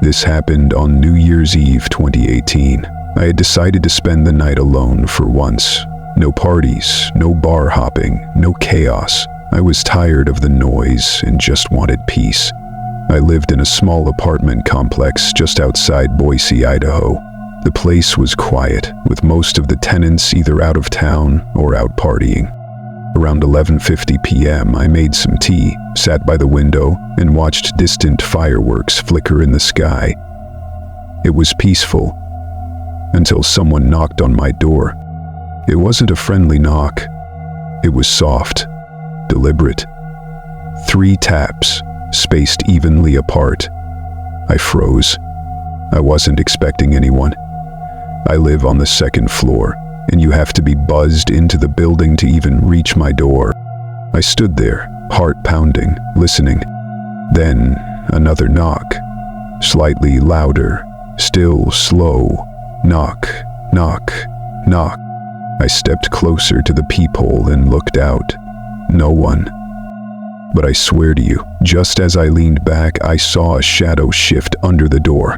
This happened on New Year's Eve 2018. I had decided to spend the night alone for once. No parties, no bar hopping, no chaos. I was tired of the noise and just wanted peace. I lived in a small apartment complex just outside Boise, Idaho. The place was quiet, with most of the tenants either out of town or out partying. Around 11:50 p.m., I made some tea, sat by the window, and watched distant fireworks flicker in the sky. It was peaceful, until someone knocked on my door. It wasn't a friendly knock. It was soft, deliberate. 3 taps, spaced evenly apart. I froze. I wasn't expecting anyone. I live on the 2nd floor, and you have to be buzzed into the building to even reach my door. I stood there, heart pounding, listening. Then, another knock. Slightly louder, still slow. Knock, knock, knock. I stepped closer to the peephole and looked out. No one. But I swear to you, just as I leaned back, I saw a shadow shift under the door.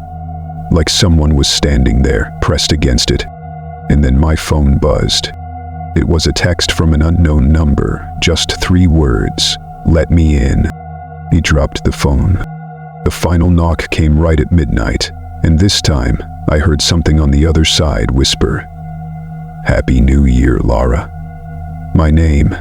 Like someone was standing there, pressed against it. And then my phone buzzed. It was a text from an unknown number, just 3 words, "Let me in." He dropped the phone. The final knock came right at midnight, and this time, I heard something on the other side whisper, "Happy New Year, Lara." My name.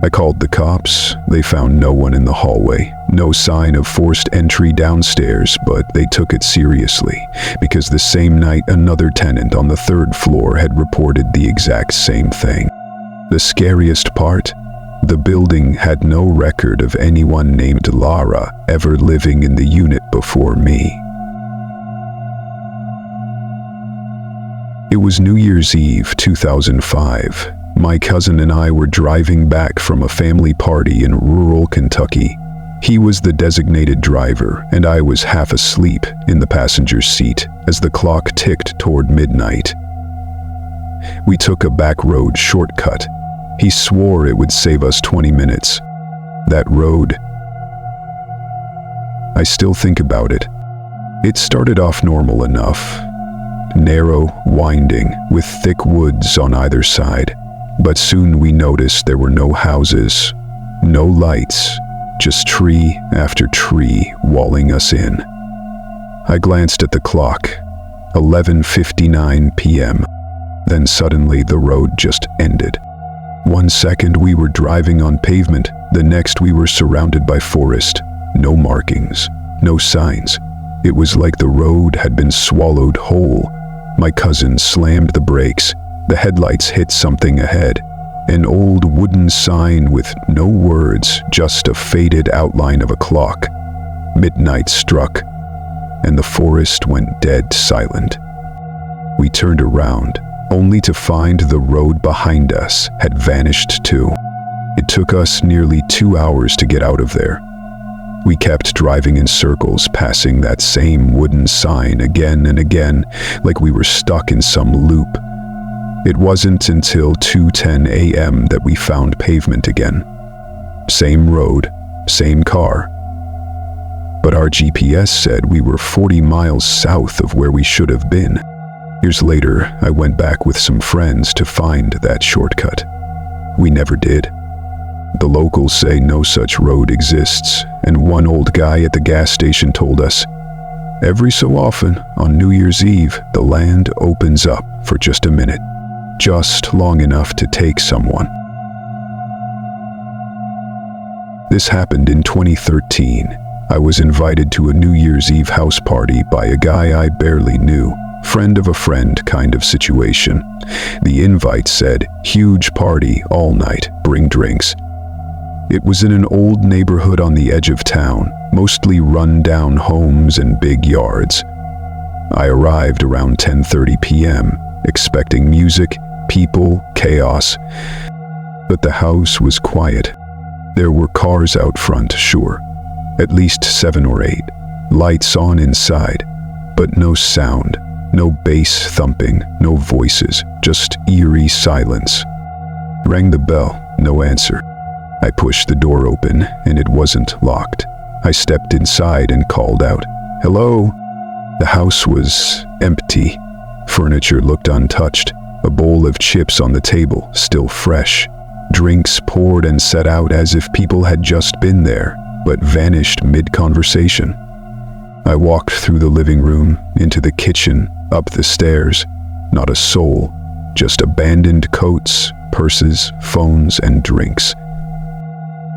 I called the cops. They found no one in the hallway, no sign of forced entry downstairs, but they took it seriously, because the same night another tenant on the 3rd floor had reported the exact same thing. The scariest part? The building had no record of anyone named Lara ever living in the unit before me. It was New Year's Eve 2005. My cousin and I were driving back from a family party in rural Kentucky. He was the designated driver, and I was half asleep in the passenger seat as the clock ticked toward midnight. We took a back road shortcut. He swore it would save us 20 minutes. That road. I still think about it. It started off normal enough. Narrow, winding, with thick woods on either side. But soon we noticed there were no houses, no lights, just tree after tree walling us in. I glanced at the clock, 11:59 p.m. Then suddenly the road just ended. One second we were driving on pavement, the next we were surrounded by forest. No markings, no signs. It was like the road had been swallowed whole. My cousin slammed the brakes. The headlights hit something ahead. An old wooden sign with no words, just a faded outline of a clock. Midnight struck, and the forest went dead silent. We turned around, only to find the road behind us had vanished too. It took us nearly 2 hours to get out of there. We kept driving in circles, passing that same wooden sign again and again, like we were stuck in some loop. It wasn't until 2:10 a.m. that we found pavement again. Same road, same car. But our GPS said we were 40 miles south of where we should have been. Years later, I went back with some friends to find that shortcut. We never did. The locals say no such road exists, and one old guy at the gas station told us, every so often, on New Year's Eve, the land opens up for just a minute. Just long enough to take someone. This happened in 2013. I was invited to a New Year's Eve house party by a guy I barely knew, friend of a friend kind of situation. The invite said, huge party all night, bring drinks. It was in an old neighborhood on the edge of town, mostly run-down homes and big yards. I arrived around 10:30 p.m., expecting music, people, chaos. But the house was quiet. There were cars out front, sure. At least 7 or 8. Lights on inside. But no sound, no bass thumping, no voices, just eerie silence. Rang the bell, no answer. I pushed the door open, and it wasn't locked. I stepped inside and called out, "Hello?" The house was empty. Furniture looked untouched. A bowl of chips on the table, still fresh. Drinks poured and set out as if people had just been there, but vanished mid-conversation. I walked through the living room, into the kitchen, up the stairs. Not a soul, just abandoned coats, purses, phones, and drinks.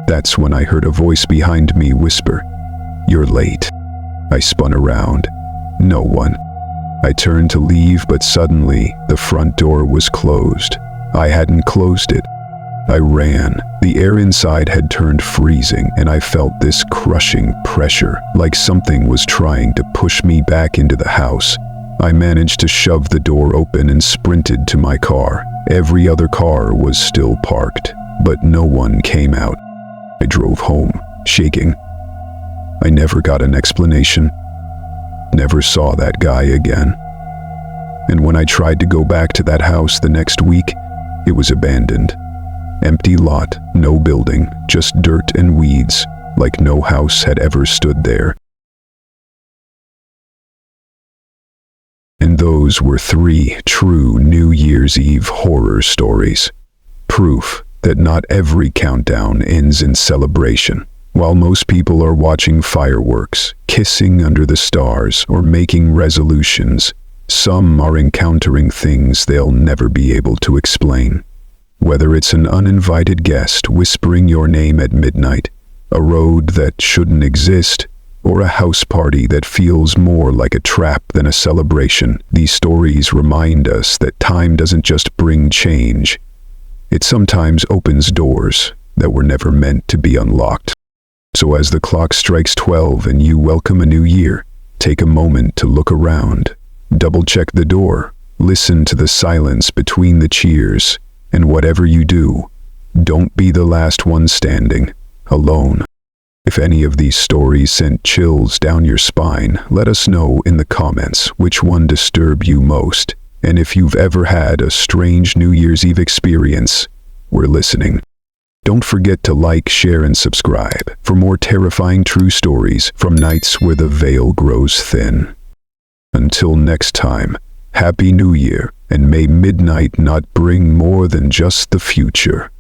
That's when I heard a voice behind me whisper, "You're late." I spun around. No one. I turned to leave, but suddenly the front door was closed. I hadn't closed it. I ran. The air inside had turned freezing, and I felt this crushing pressure, like something was trying to push me back into the house. I managed to shove the door open and sprinted to my car. Every other car was still parked, but no one came out. I drove home, shaking. I never got an explanation. Never saw that guy again. And when I tried to go back to that house the next week, it was abandoned. Empty lot, no building, just dirt and weeds, like no house had ever stood there. And those were 3 true New Year's Eve horror stories. Proof that not every countdown ends in celebration. While most people are watching fireworks, kissing under the stars, or making resolutions, some are encountering things they'll never be able to explain. Whether it's an uninvited guest whispering your name at midnight, a road that shouldn't exist, or a house party that feels more like a trap than a celebration, these stories remind us that time doesn't just bring change. It sometimes opens doors that were never meant to be unlocked. So as the clock strikes 12 and you welcome a new year, take a moment to look around. Double-check the door, listen to the silence between the cheers, and whatever you do, don't be the last one standing, alone. If any of these stories sent chills down your spine, let us know in the comments which one disturbed you most. And if you've ever had a strange New Year's Eve experience, we're listening. Don't forget to like, share, and subscribe for more terrifying true stories from nights where the veil grows thin. Until next time, Happy New Year, and may midnight not bring more than just the future.